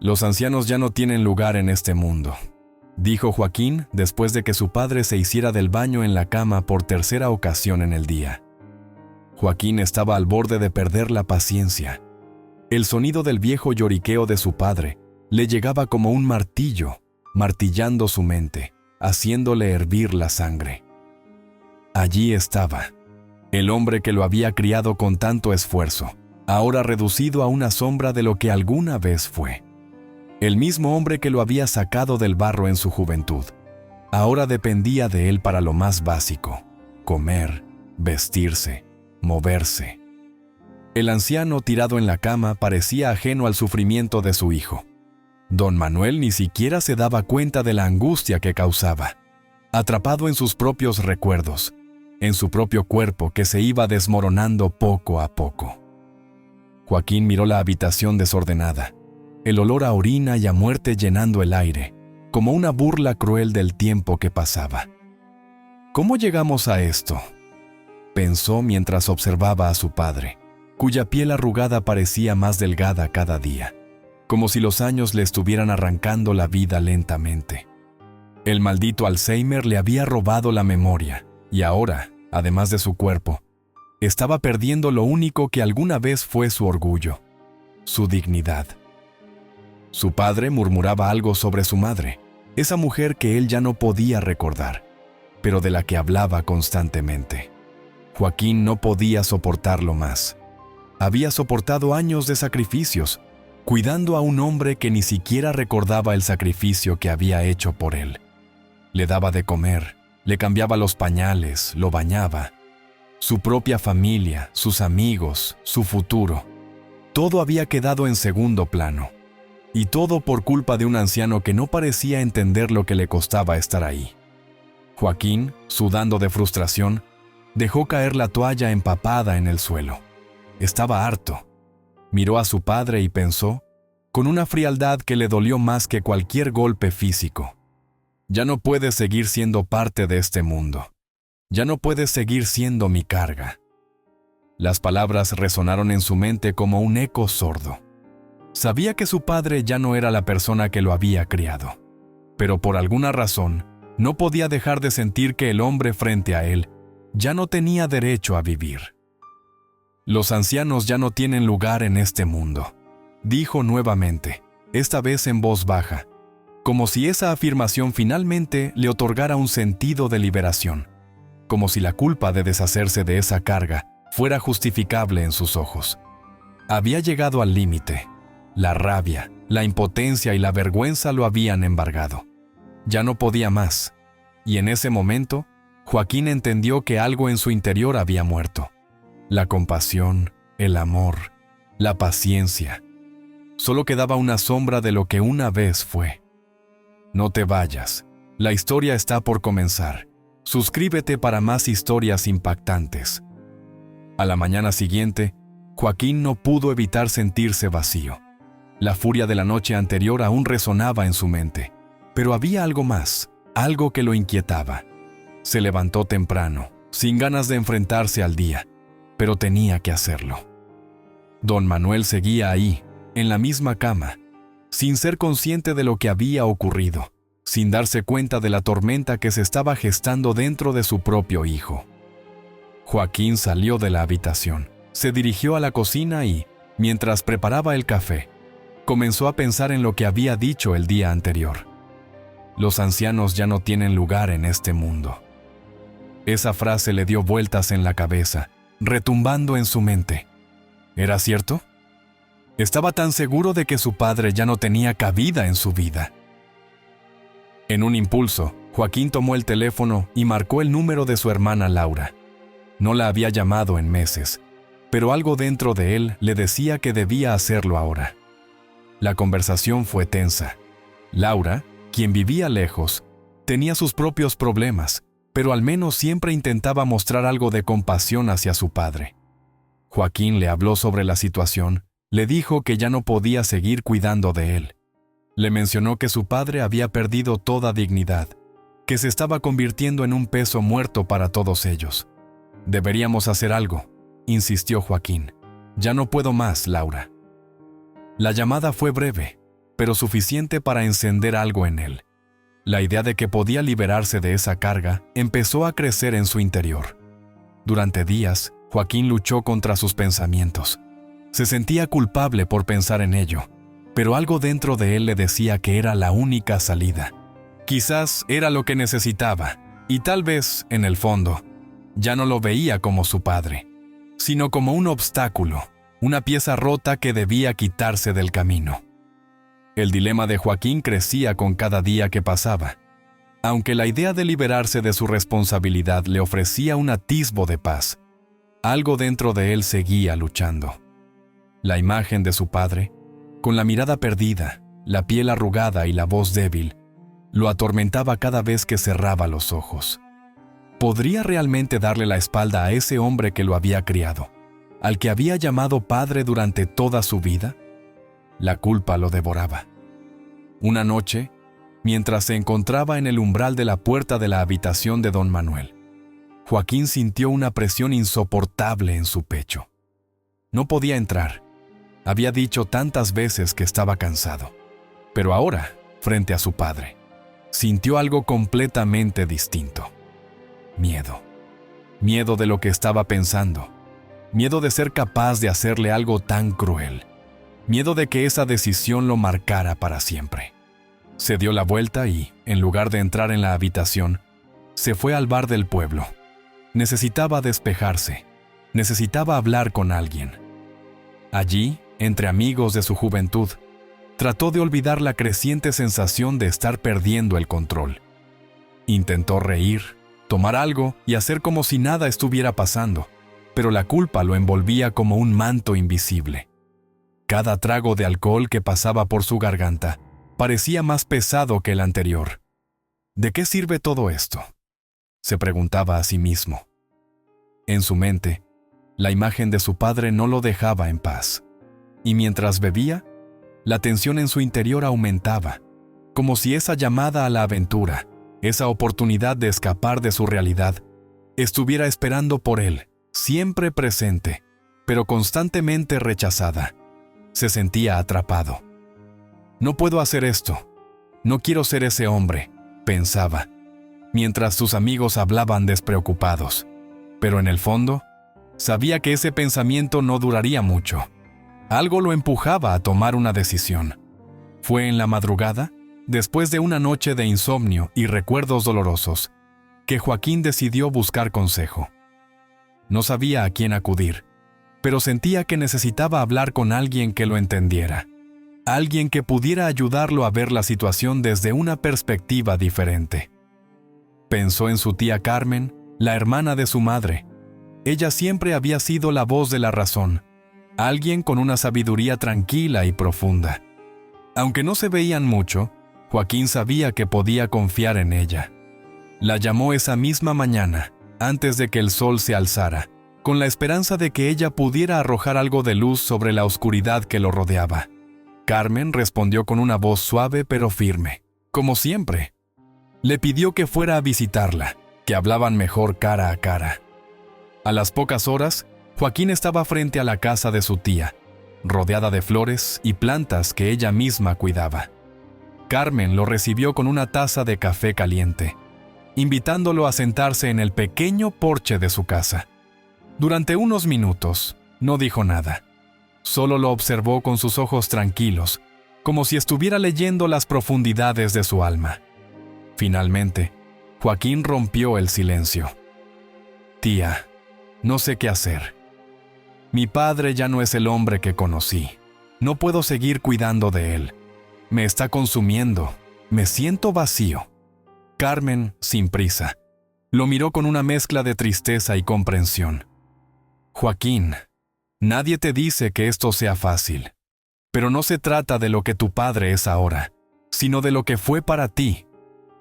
Los ancianos ya no tienen lugar en este mundo, dijo Joaquín después de que su padre se hiciera del baño en la cama por tercera ocasión en el día. Joaquín estaba al borde de perder la paciencia. El sonido del viejo lloriqueo de su padre le llegaba como un martillo, martillando su mente, haciéndole hervir la sangre. Allí estaba, el hombre que lo había criado con tanto esfuerzo, ahora reducido a una sombra de lo que alguna vez fue. El mismo hombre que lo había sacado del barro en su juventud, ahora dependía de él para lo más básico: comer, vestirse, moverse. El anciano tirado en la cama parecía ajeno al sufrimiento de su hijo. Don Manuel ni siquiera se daba cuenta de la angustia que causaba, atrapado en sus propios recuerdos, en su propio cuerpo que se iba desmoronando poco a poco. Joaquín miró la habitación desordenada, el olor a orina y a muerte llenando el aire, como una burla cruel del tiempo que pasaba. ¿Cómo llegamos a esto?, pensó mientras observaba a su padre, cuya piel arrugada parecía más delgada cada día, como si los años le estuvieran arrancando la vida lentamente. El maldito Alzheimer le había robado la memoria, y ahora, además de su cuerpo, estaba perdiendo lo único que alguna vez fue su orgullo, su dignidad. Su padre murmuraba algo sobre su madre, esa mujer que él ya no podía recordar, pero de la que hablaba constantemente. Joaquín no podía soportarlo más. Había soportado años de sacrificios, cuidando a un hombre que ni siquiera recordaba el sacrificio que había hecho por él. Le daba de comer, le cambiaba los pañales, lo bañaba. Su propia familia, sus amigos, su futuro. Todo había quedado en segundo plano. Y todo por culpa de un anciano que no parecía entender lo que le costaba estar ahí. Joaquín, sudando de frustración, dejó caer la toalla empapada en el suelo. Estaba harto. Miró a su padre y pensó, con una frialdad que le dolió más que cualquier golpe físico: ya no puedes seguir siendo parte de este mundo. Ya no puedes seguir siendo mi carga. Las palabras resonaron en su mente como un eco sordo. Sabía que su padre ya no era la persona que lo había criado, pero por alguna razón no podía dejar de sentir que el hombre frente a él ya no tenía derecho a vivir. Los ancianos ya no tienen lugar en este mundo, dijo nuevamente, esta vez en voz baja, como si esa afirmación finalmente le otorgara un sentido de liberación, como si la culpa de deshacerse de esa carga fuera justificable en sus ojos. Había llegado al límite. La rabia, la impotencia y la vergüenza lo habían embargado. Ya no podía más, y en ese momento, Joaquín entendió que algo en su interior había muerto. La compasión, el amor, la paciencia. Solo quedaba una sombra de lo que una vez fue. No te vayas, la historia está por comenzar. Suscríbete para más historias impactantes. A la mañana siguiente, Joaquín no pudo evitar sentirse vacío. La furia de la noche anterior aún resonaba en su mente, pero había algo más, algo que lo inquietaba. Se levantó temprano, sin ganas de enfrentarse al día, pero tenía que hacerlo. Don Manuel seguía ahí, en la misma cama, sin ser consciente de lo que había ocurrido, sin darse cuenta de la tormenta que se estaba gestando dentro de su propio hijo. Joaquín salió de la habitación, se dirigió a la cocina y, mientras preparaba el café, comenzó a pensar en lo que había dicho el día anterior. Los ancianos ya no tienen lugar en este mundo. Esa frase le dio vueltas en la cabeza, retumbando en su mente. ¿Era cierto? Estaba tan seguro de que su padre ya no tenía cabida en su vida. En un impulso, Joaquín tomó el teléfono y marcó el número de su hermana Laura. No la había llamado en meses, pero algo dentro de él le decía que debía hacerlo ahora. La conversación fue tensa. Laura, quien vivía lejos, tenía sus propios problemas, pero al menos siempre intentaba mostrar algo de compasión hacia su padre. Joaquín le habló sobre la situación, le dijo que ya no podía seguir cuidando de él. Le mencionó que su padre había perdido toda dignidad, que se estaba convirtiendo en un peso muerto para todos ellos. «Deberíamos hacer algo», insistió Joaquín. «Ya no puedo más, Laura». La llamada fue breve. pero suficiente para encender algo en él. La idea de que podía liberarse de esa carga empezó a crecer en su interior. Durante días, Joaquín luchó contra sus pensamientos. Se sentía culpable por pensar en ello, pero algo dentro de él le decía que era la única salida. Quizás era lo que necesitaba, y tal vez, en el fondo, ya no lo veía como su padre, sino como un obstáculo, una pieza rota que debía quitarse del camino. El dilema de Joaquín crecía con cada día que pasaba. Aunque la idea de liberarse de su responsabilidad le ofrecía un atisbo de paz, algo dentro de él seguía luchando. La imagen de su padre, con la mirada perdida, la piel arrugada y la voz débil, lo atormentaba cada vez que cerraba los ojos. ¿Podría realmente darle la espalda a ese hombre que lo había criado, al que había llamado padre durante toda su vida? La culpa lo devoraba. Una noche, mientras se encontraba en el umbral de la puerta de la habitación de don Manuel, Joaquín sintió una presión insoportable en su pecho. No podía entrar. Había dicho tantas veces que estaba cansado. Pero ahora, frente a su padre, sintió algo completamente distinto. Miedo. Miedo de lo que estaba pensando. Miedo de ser capaz de hacerle algo tan cruel. Miedo de que esa decisión lo marcara para siempre. Se dio la vuelta y, en lugar de entrar en la habitación, se fue al bar del pueblo. Necesitaba despejarse. Necesitaba hablar con alguien. Allí, entre amigos de su juventud, trató de olvidar la creciente sensación de estar perdiendo el control. Intentó reír, tomar algo y hacer como si nada estuviera pasando, pero la culpa lo envolvía como un manto invisible. Cada trago de alcohol que pasaba por su garganta parecía más pesado que el anterior. ¿De qué sirve todo esto?, se preguntaba a sí mismo. En su mente, la imagen de su padre no lo dejaba en paz. Y mientras bebía, la tensión en su interior aumentaba, como si esa llamada a la aventura, esa oportunidad de escapar de su realidad, estuviera esperando por él, siempre presente, pero constantemente rechazada. Se sentía atrapado. No puedo hacer esto. No quiero ser ese hombre, pensaba, mientras sus amigos hablaban despreocupados. Pero en el fondo, sabía que ese pensamiento no duraría mucho. Algo lo empujaba a tomar una decisión. Fue en la madrugada, después de una noche de insomnio y recuerdos dolorosos, que Joaquín decidió buscar consejo. No sabía a quién acudir, pero sentía que necesitaba hablar con alguien que lo entendiera. Alguien que pudiera ayudarlo a ver la situación desde una perspectiva diferente. Pensó en su tía Carmen, la hermana de su madre. Ella siempre había sido la voz de la razón, alguien con una sabiduría tranquila y profunda. Aunque no se veían mucho, Joaquín sabía que podía confiar en ella. La llamó esa misma mañana, antes de que el sol se alzara, con la esperanza de que ella pudiera arrojar algo de luz sobre la oscuridad que lo rodeaba. Carmen respondió con una voz suave pero firme, como siempre. Le pidió que fuera a visitarla, que hablaban mejor cara a cara. A las pocas horas, Joaquín estaba frente a la casa de su tía, rodeada de flores y plantas que ella misma cuidaba. Carmen lo recibió con una taza de café caliente, invitándolo a sentarse en el pequeño porche de su casa. Durante unos minutos, no dijo nada. Solo lo observó con sus ojos tranquilos, como si estuviera leyendo las profundidades de su alma. Finalmente, Joaquín rompió el silencio. «Tía, no sé qué hacer. Mi padre ya no es el hombre que conocí. No puedo seguir cuidando de él. Me está consumiendo. Me siento vacío». Carmen, sin prisa, lo miró con una mezcla de tristeza y comprensión. «Joaquín, nadie te dice que esto sea fácil. Pero no se trata de lo que tu padre es ahora, sino de lo que fue para ti.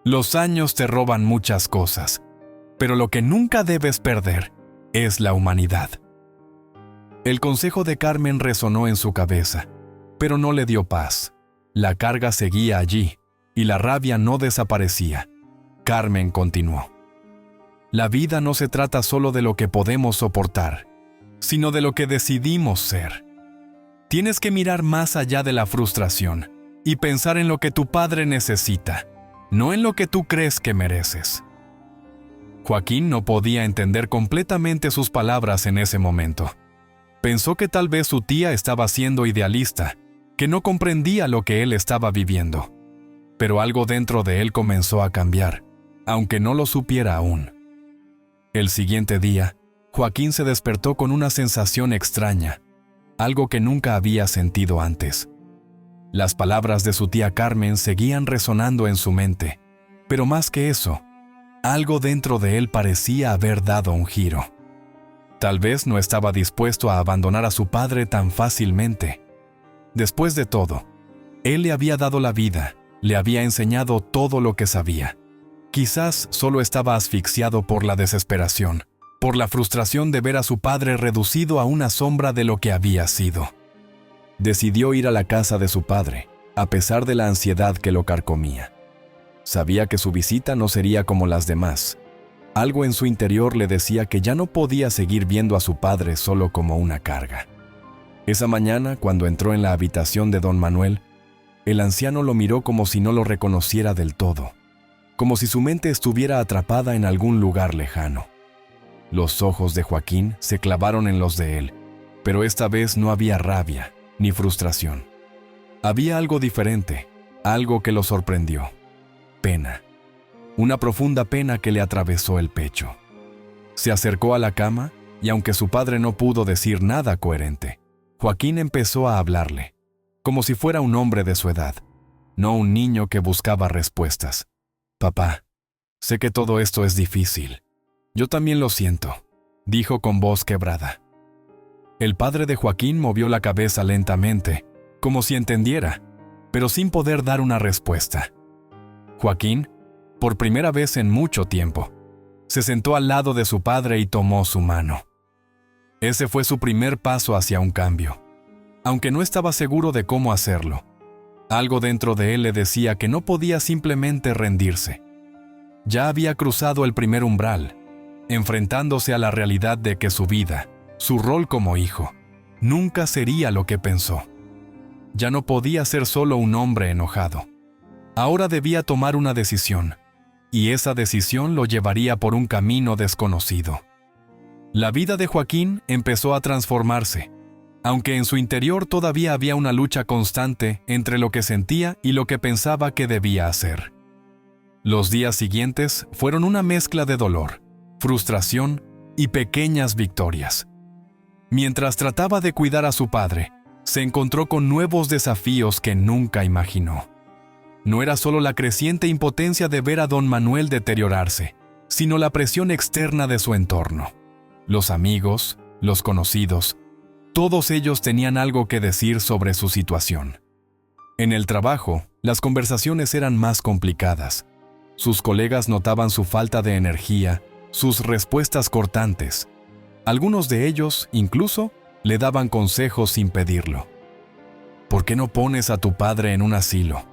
Los años te roban muchas cosas, pero lo que nunca debes perder es la humanidad». El consejo de Carmen resonó en su cabeza, pero no le dio paz. La carga seguía allí, y la rabia no desaparecía. Carmen continuó. «La vida no se trata solo de lo que podemos soportar, sino de lo que decidimos ser. Tienes que mirar más allá de la frustración, y pensar en lo que tu padre necesita, no en lo que tú crees que mereces. Joaquín no podía entender completamente sus palabras en ese momento. Pensó que tal vez su tía estaba siendo idealista, que no comprendía lo que él estaba viviendo. Pero algo dentro de él comenzó a cambiar, aunque no lo supiera aún. El siguiente día, Joaquín se despertó con una sensación extraña, algo que nunca había sentido antes. Las palabras de su tía Carmen seguían resonando en su mente, pero más que eso, algo dentro de él parecía haber dado un giro. Tal vez no estaba dispuesto a abandonar a su padre tan fácilmente. Después de todo, él le había dado la vida, le había enseñado todo lo que sabía. Quizás solo estaba asfixiado por la desesperación, por la frustración de ver a su padre reducido a una sombra de lo que había sido. Decidió ir a la casa de su padre, a pesar de la ansiedad que lo carcomía. Sabía que su visita no sería como las demás. Algo en su interior le decía que ya no podía seguir viendo a su padre solo como una carga. Esa mañana, cuando entró en la habitación de don Manuel, el anciano lo miró como si no lo reconociera del todo, como si su mente estuviera atrapada en algún lugar lejano. Los ojos de Joaquín se clavaron en los de él, pero esta vez no había rabia ni frustración. Había algo diferente, algo que lo sorprendió. Pena. Una profunda pena que le atravesó el pecho. Se acercó a la cama y aunque su padre no pudo decir nada coherente, Joaquín empezó a hablarle, como si fuera un hombre de su edad, no un niño que buscaba respuestas. «Papá, sé que todo esto es difícil. Yo también lo siento», dijo con voz quebrada. El padre de Joaquín movió la cabeza lentamente, como si entendiera, pero sin poder dar una respuesta. Joaquín, por primera vez en mucho tiempo, se sentó al lado de su padre y tomó su mano. Ese fue su primer paso hacia un cambio, aunque no estaba seguro de cómo hacerlo. Algo dentro de él le decía que no podía simplemente rendirse. Ya había cruzado el primer umbral, enfrentándose a la realidad de que su vida, su rol como hijo, nunca sería lo que pensó. Ya no podía ser solo un hombre enojado. Ahora debía tomar una decisión, y esa decisión lo llevaría por un camino desconocido. La vida de Joaquín empezó a transformarse, aunque en su interior todavía había una lucha constante entre lo que sentía y lo que pensaba que debía hacer. Los días siguientes fueron una mezcla de dolor, frustración y pequeñas victorias. Mientras trataba de cuidar a su padre, se encontró con nuevos desafíos que nunca imaginó. No era solo la creciente impotencia de ver a don Manuel deteriorarse, sino la presión externa de su entorno. Los amigos, los conocidos, todos ellos tenían algo que decir sobre su situación. En el trabajo, las conversaciones eran más complicadas. Sus colegas notaban su falta de energía, sus respuestas cortantes. Algunos de ellos, incluso, le daban consejos sin pedirlo. «¿Por qué no pones a tu padre en un asilo?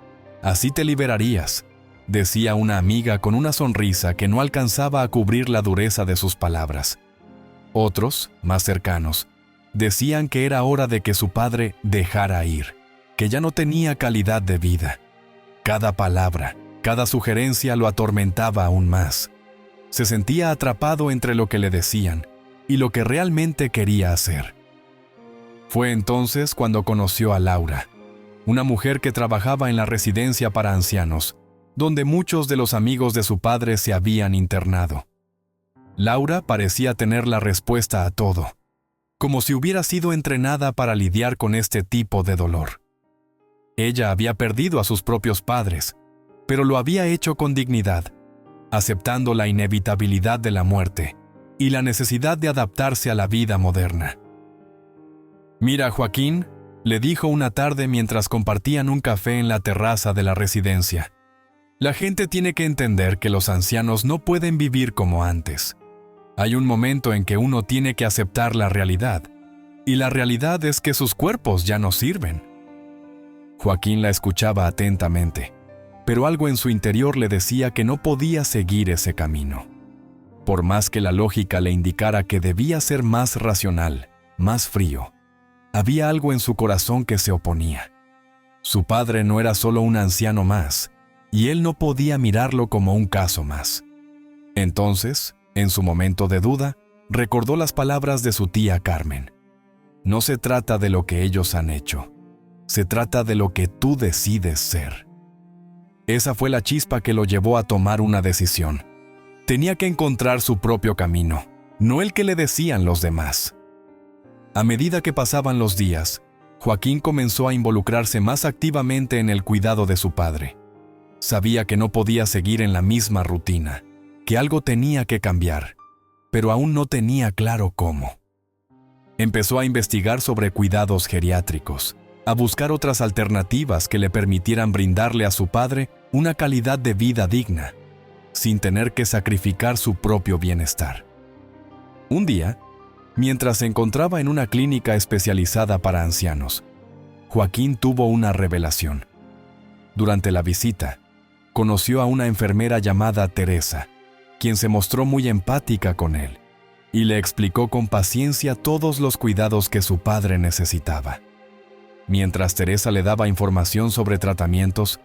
Así te liberarías», decía una amiga con una sonrisa que no alcanzaba a cubrir la dureza de sus palabras. Otros, más cercanos, decían que era hora de que su padre dejara ir, que ya no tenía calidad de vida. Cada palabra, cada sugerencia lo atormentaba aún más. Se sentía atrapado entre lo que le decían y lo que realmente quería hacer. Fue entonces cuando conoció a Laura, una mujer que trabajaba en la residencia para ancianos, donde muchos de los amigos de su padre se habían internado. Laura parecía tener la respuesta a todo, como si hubiera sido entrenada para lidiar con este tipo de dolor. Ella había perdido a sus propios padres, pero lo había hecho con dignidad, aceptando la inevitabilidad de la muerte y la necesidad de adaptarse a la vida moderna. «Mira, Joaquín», le dijo una tarde mientras compartían un café en la terraza de la residencia. «La gente tiene que entender que los ancianos no pueden vivir como antes. Hay un momento en que uno tiene que aceptar la realidad, y la realidad es que sus cuerpos ya no sirven». Joaquín la escuchaba atentamente, pero algo en su interior le decía que no podía seguir ese camino. Por más que la lógica le indicara que debía ser más racional, más frío, había algo en su corazón que se oponía. Su padre no era solo un anciano más, y él no podía mirarlo como un caso más. Entonces, en su momento de duda, recordó las palabras de su tía Carmen. No se trata de lo que ellos han hecho, se trata de lo que tú decides ser. Esa fue la chispa que lo llevó a tomar una decisión. Tenía que encontrar su propio camino, no el que le decían los demás. A medida que pasaban los días, Joaquín comenzó a involucrarse más activamente en el cuidado de su padre. Sabía que no podía seguir en la misma rutina, que algo tenía que cambiar, pero aún no tenía claro cómo. Empezó a investigar sobre cuidados geriátricos, a buscar otras alternativas que le permitieran brindarle a su padre una calidad de vida digna, sin tener que sacrificar su propio bienestar. Un día, mientras se encontraba en una clínica especializada para ancianos, Joaquín tuvo una revelación. Durante la visita, conoció a una enfermera llamada Teresa, quien se mostró muy empática con él, y le explicó con paciencia todos los cuidados que su padre necesitaba. Mientras Teresa le daba información sobre tratamientos,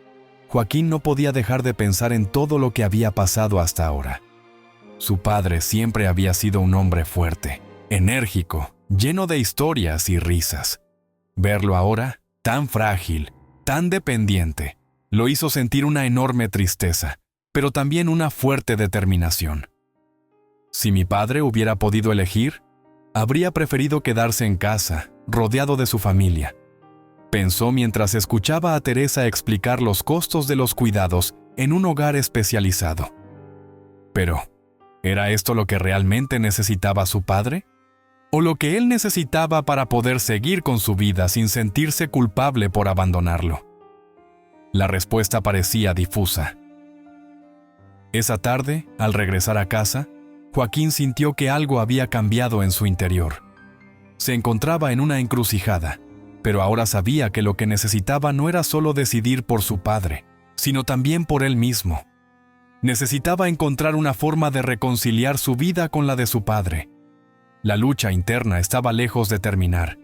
Joaquín no podía dejar de pensar en todo lo que había pasado hasta ahora. Su padre siempre había sido un hombre fuerte, enérgico, lleno de historias y risas. Verlo ahora, tan frágil, tan dependiente, lo hizo sentir una enorme tristeza, pero también una fuerte determinación. Si mi padre hubiera podido elegir, habría preferido quedarse en casa, rodeado de su familia. Pensó mientras escuchaba a Teresa explicar los costos de los cuidados en un hogar especializado. Pero, ¿era esto lo que realmente necesitaba su padre? ¿O lo que él necesitaba para poder seguir con su vida sin sentirse culpable por abandonarlo? La respuesta parecía difusa. Esa tarde, al regresar a casa, Joaquín sintió que algo había cambiado en su interior. Se encontraba en una encrucijada, pero ahora sabía que lo que necesitaba no era solo decidir por su padre, sino también por él mismo. Necesitaba encontrar una forma de reconciliar su vida con la de su padre. La lucha interna estaba lejos de terminar,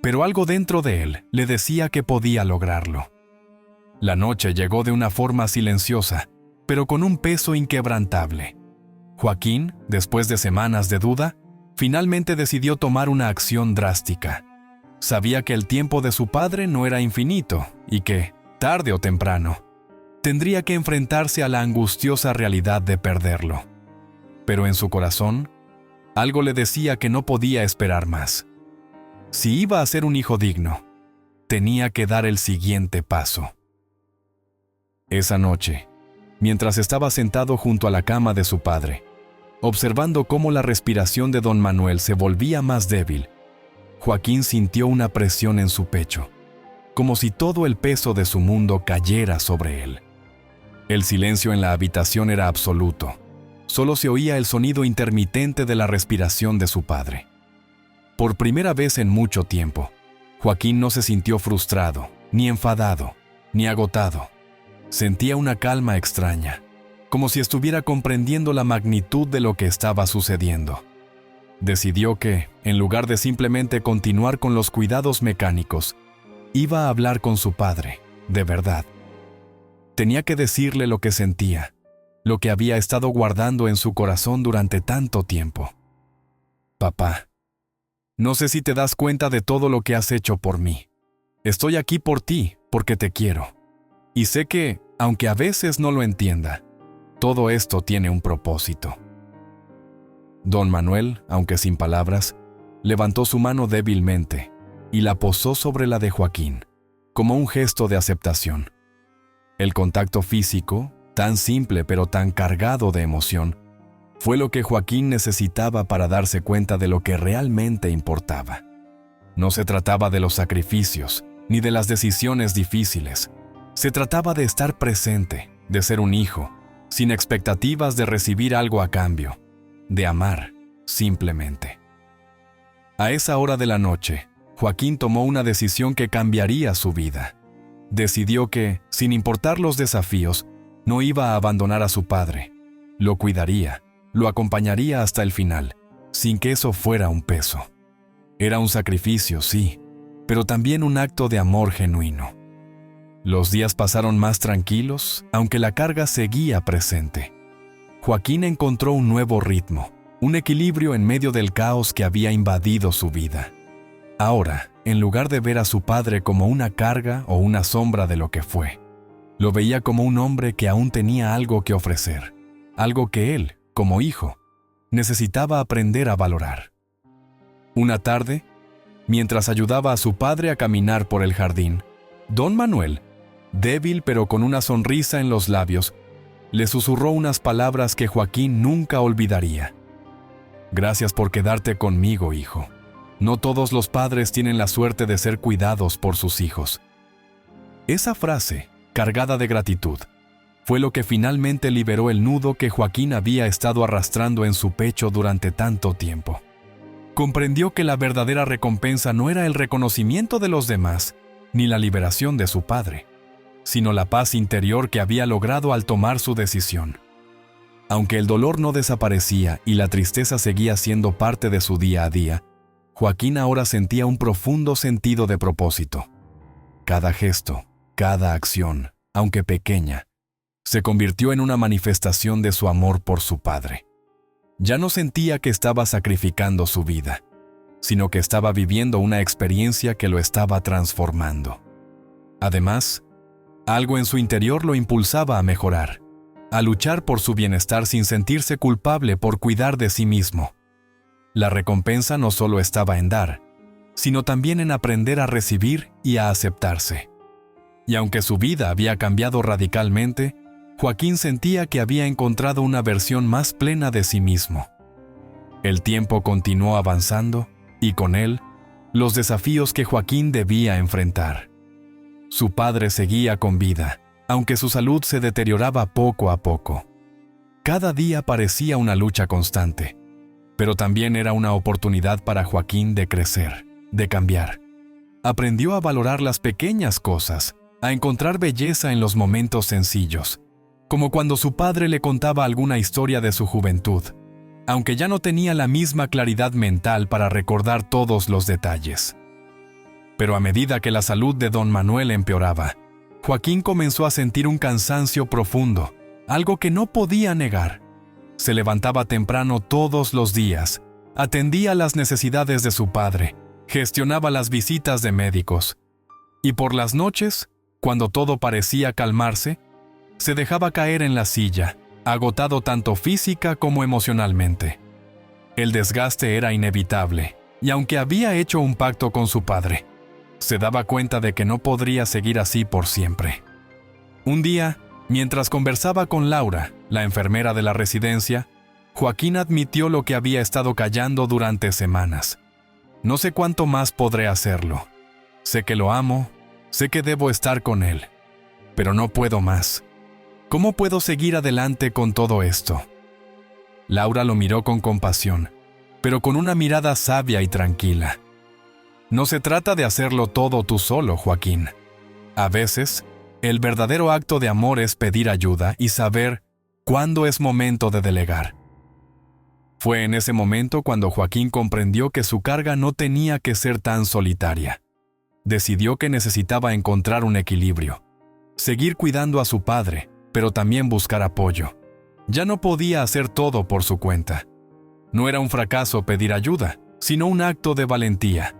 pero algo dentro de él le decía que podía lograrlo. La noche llegó de una forma silenciosa, pero con un peso inquebrantable. Joaquín, después de semanas de duda, finalmente decidió tomar una acción drástica. Sabía que el tiempo de su padre no era infinito y que, tarde o temprano, tendría que enfrentarse a la angustiosa realidad de perderlo. Pero en su corazón, algo le decía que no podía esperar más. Si iba a ser un hijo digno, tenía que dar el siguiente paso. Esa noche, mientras estaba sentado junto a la cama de su padre, observando cómo la respiración de don Manuel se volvía más débil, Joaquín sintió una presión en su pecho, como si todo el peso de su mundo cayera sobre él. El silencio en la habitación era absoluto. Solo se oía el sonido intermitente de la respiración de su padre. Por primera vez en mucho tiempo, Joaquín no se sintió frustrado, ni enfadado, ni agotado. Sentía una calma extraña, como si estuviera comprendiendo la magnitud de lo que estaba sucediendo. Decidió que, en lugar de simplemente continuar con los cuidados mecánicos, iba a hablar con su padre, de verdad. Tenía que decirle lo que sentía, lo que había estado guardando en su corazón durante tanto tiempo. Papá, no sé si te das cuenta de todo lo que has hecho por mí. Estoy aquí por ti, porque te quiero. Y sé que, aunque a veces no lo entienda, todo esto tiene un propósito. Don Manuel, aunque sin palabras, levantó su mano débilmente y la posó sobre la de Joaquín, como un gesto de aceptación. El contacto físico, tan simple pero tan cargado de emoción, fue lo que Joaquín necesitaba para darse cuenta de lo que realmente importaba. No se trataba de los sacrificios, ni de las decisiones difíciles. Se trataba de estar presente, de ser un hijo, sin expectativas de recibir algo a cambio, de amar, simplemente. A esa hora de la noche, Joaquín tomó una decisión que cambiaría su vida. Decidió que, sin importar los desafíos, no iba a abandonar a su padre. Lo cuidaría, lo acompañaría hasta el final, sin que eso fuera un peso. Era un sacrificio, sí, pero también un acto de amor genuino. Los días pasaron más tranquilos, aunque la carga seguía presente. Joaquín encontró un nuevo ritmo, un equilibrio en medio del caos que había invadido su vida. Ahora, en lugar de ver a su padre como una carga o una sombra de lo que fue, lo veía como un hombre que aún tenía algo que ofrecer, algo que él, como hijo, necesitaba aprender a valorar. Una tarde, mientras ayudaba a su padre a caminar por el jardín, don Manuel, débil pero con una sonrisa en los labios, le susurró unas palabras que Joaquín nunca olvidaría. «Gracias por quedarte conmigo, hijo. No todos los padres tienen la suerte de ser cuidados por sus hijos». Esa frase, cargada de gratitud, fue lo que finalmente liberó el nudo que Joaquín había estado arrastrando en su pecho durante tanto tiempo. Comprendió que la verdadera recompensa no era el reconocimiento de los demás, ni la liberación de su padre, sino la paz interior que había logrado al tomar su decisión. Aunque el dolor no desaparecía y la tristeza seguía siendo parte de su día a día, Joaquín ahora sentía un profundo sentido de propósito. Cada gesto, cada acción, aunque pequeña, se convirtió en una manifestación de su amor por su padre. Ya no sentía que estaba sacrificando su vida, sino que estaba viviendo una experiencia que lo estaba transformando. Además, algo en su interior lo impulsaba a mejorar, a luchar por su bienestar sin sentirse culpable por cuidar de sí mismo. La recompensa no solo estaba en dar, sino también en aprender a recibir y a aceptarse. Y aunque su vida había cambiado radicalmente, Joaquín sentía que había encontrado una versión más plena de sí mismo. El tiempo continuó avanzando, y con él, los desafíos que Joaquín debía enfrentar. Su padre seguía con vida, aunque su salud se deterioraba poco a poco. Cada día parecía una lucha constante, pero también era una oportunidad para Joaquín de crecer, de cambiar. Aprendió a valorar las pequeñas cosas, a encontrar belleza en los momentos sencillos, como cuando su padre le contaba alguna historia de su juventud, aunque ya no tenía la misma claridad mental para recordar todos los detalles. Pero a medida que la salud de don Manuel empeoraba, Joaquín comenzó a sentir un cansancio profundo, algo que no podía negar. Se levantaba temprano todos los días, atendía las necesidades de su padre, gestionaba las visitas de médicos, y por las noches, cuando todo parecía calmarse, se dejaba caer en la silla, agotado tanto física como emocionalmente. El desgaste era inevitable, y aunque había hecho un pacto con su padre, se daba cuenta de que no podría seguir así por siempre. Un día, mientras conversaba con Laura, la enfermera de la residencia, Joaquín admitió lo que había estado callando durante semanas. «No sé cuánto más podré hacerlo. Sé que lo amo, sé que debo estar con él, pero no puedo más. ¿Cómo puedo seguir adelante con todo esto?». Laura lo miró con compasión, pero con una mirada sabia y tranquila. «No se trata de hacerlo todo tú solo, Joaquín. A veces, el verdadero acto de amor es pedir ayuda y saber cuándo es momento de delegar». Fue en ese momento cuando Joaquín comprendió que su carga no tenía que ser tan solitaria. Decidió que necesitaba encontrar un equilibrio, seguir cuidando a su padre, pero también buscar apoyo. Ya no podía hacer todo por su cuenta. No era un fracaso pedir ayuda, sino un acto de valentía.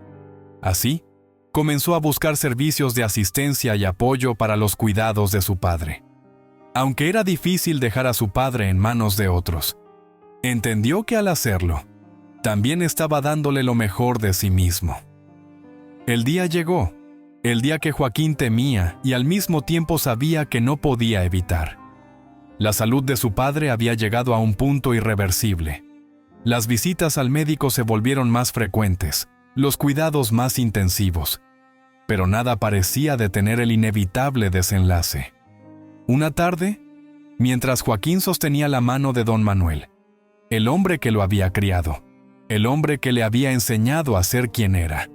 Así, comenzó a buscar servicios de asistencia y apoyo para los cuidados de su padre. Aunque era difícil dejar a su padre en manos de otros, entendió que al hacerlo, también estaba dándole lo mejor de sí mismo. El día llegó, el día que Joaquín temía y al mismo tiempo sabía que no podía evitar. La salud de su padre había llegado a un punto irreversible. Las visitas al médico se volvieron más frecuentes, los cuidados más intensivos, pero nada parecía detener el inevitable desenlace. Una tarde, mientras Joaquín sostenía la mano de don Manuel, el hombre que lo había criado, el hombre que le había enseñado a ser quien era,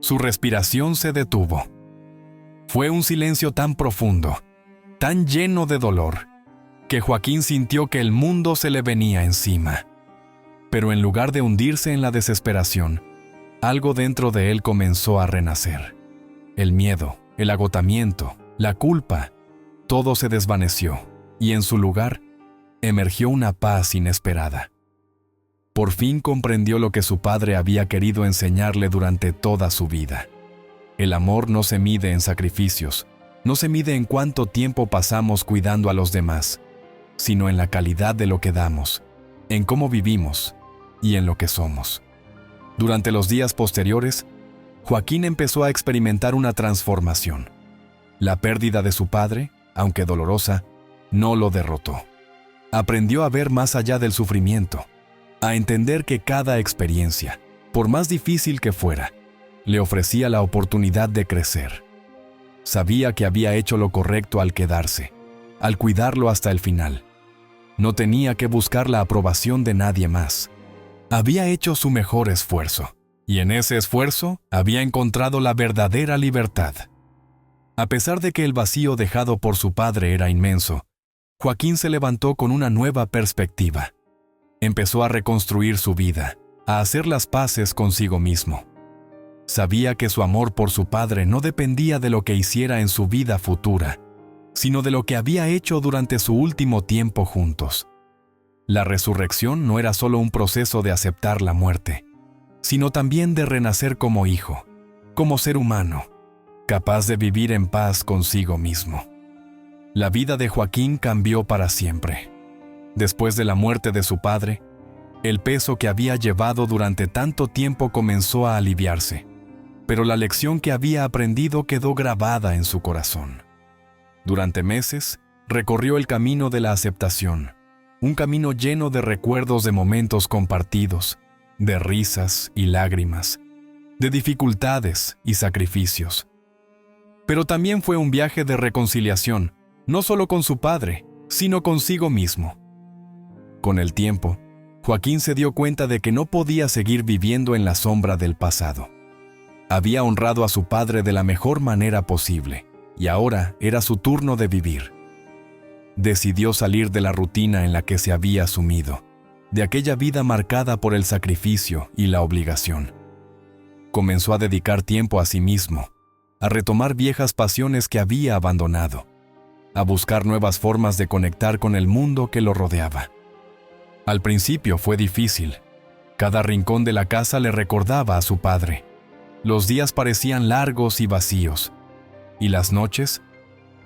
su respiración se detuvo. Fue un silencio tan profundo, tan lleno de dolor, que Joaquín sintió que el mundo se le venía encima. Pero en lugar de hundirse en la desesperación, algo dentro de él comenzó a renacer. El miedo, el agotamiento, la culpa, todo se desvaneció, y en su lugar emergió una paz inesperada. Por fin comprendió lo que su padre había querido enseñarle durante toda su vida. El amor no se mide en sacrificios, no se mide en cuánto tiempo pasamos cuidando a los demás, sino en la calidad de lo que damos, en cómo vivimos y en lo que somos. Durante los días posteriores, Joaquín empezó a experimentar una transformación. La pérdida de su padre, aunque dolorosa, no lo derrotó. Aprendió a ver más allá del sufrimiento, a entender que cada experiencia, por más difícil que fuera, le ofrecía la oportunidad de crecer. Sabía que había hecho lo correcto al quedarse, al cuidarlo hasta el final. No tenía que buscar la aprobación de nadie más. Había hecho su mejor esfuerzo, y en ese esfuerzo había encontrado la verdadera libertad. A pesar de que el vacío dejado por su padre era inmenso, Joaquín se levantó con una nueva perspectiva. Empezó a reconstruir su vida, a hacer las paces consigo mismo. Sabía que su amor por su padre no dependía de lo que hiciera en su vida futura, sino de lo que había hecho durante su último tiempo juntos. La resurrección no era solo un proceso de aceptar la muerte, sino también de renacer como hijo, como ser humano, capaz de vivir en paz consigo mismo. La vida de Joaquín cambió para siempre. Después de la muerte de su padre, el peso que había llevado durante tanto tiempo comenzó a aliviarse, pero la lección que había aprendido quedó grabada en su corazón. Durante meses, recorrió el camino de la aceptación, un camino lleno de recuerdos de momentos compartidos, de risas y lágrimas, de dificultades y sacrificios. Pero también fue un viaje de reconciliación, no solo con su padre, sino consigo mismo. Con el tiempo, Joaquín se dio cuenta de que no podía seguir viviendo en la sombra del pasado. Había honrado a su padre de la mejor manera posible, y ahora era su turno de vivir. Decidió salir de la rutina en la que se había sumido, de aquella vida marcada por el sacrificio y la obligación. Comenzó a dedicar tiempo a sí mismo, a retomar viejas pasiones que había abandonado, a buscar nuevas formas de conectar con el mundo que lo rodeaba. Al principio fue difícil. Cada rincón de la casa le recordaba a su padre. Los días parecían largos y vacíos, y las noches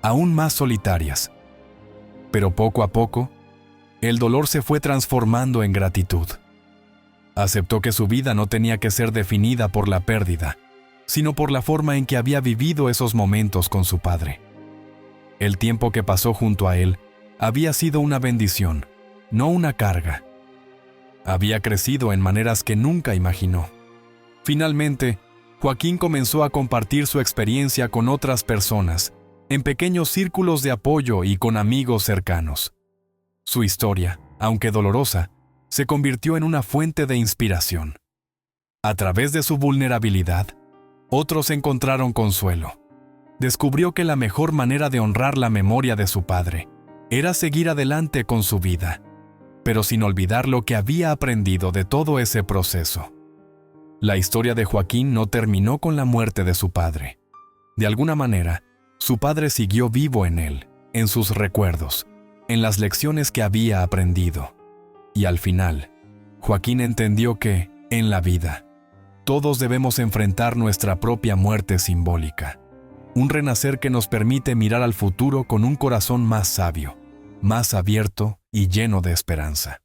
aún más solitarias. Pero poco a poco, el dolor se fue transformando en gratitud. Aceptó que su vida no tenía que ser definida por la pérdida, sino por la forma en que había vivido esos momentos con su padre. El tiempo que pasó junto a él había sido una bendición, no una carga. Había crecido en maneras que nunca imaginó. Finalmente, Joaquín comenzó a compartir su experiencia con otras personas, en pequeños círculos de apoyo y con amigos cercanos. Su historia, aunque dolorosa, se convirtió en una fuente de inspiración. A través de su vulnerabilidad, otros encontraron consuelo. Descubrió que la mejor manera de honrar la memoria de su padre era seguir adelante con su vida, pero sin olvidar lo que había aprendido de todo ese proceso. La historia de Joaquín no terminó con la muerte de su padre. De alguna manera, su padre siguió vivo en él, en sus recuerdos, en las lecciones que había aprendido. Y al final, Joaquín entendió que, en la vida, todos debemos enfrentar nuestra propia muerte simbólica. Un renacer que nos permite mirar al futuro con un corazón más sabio, más abierto y lleno de esperanza.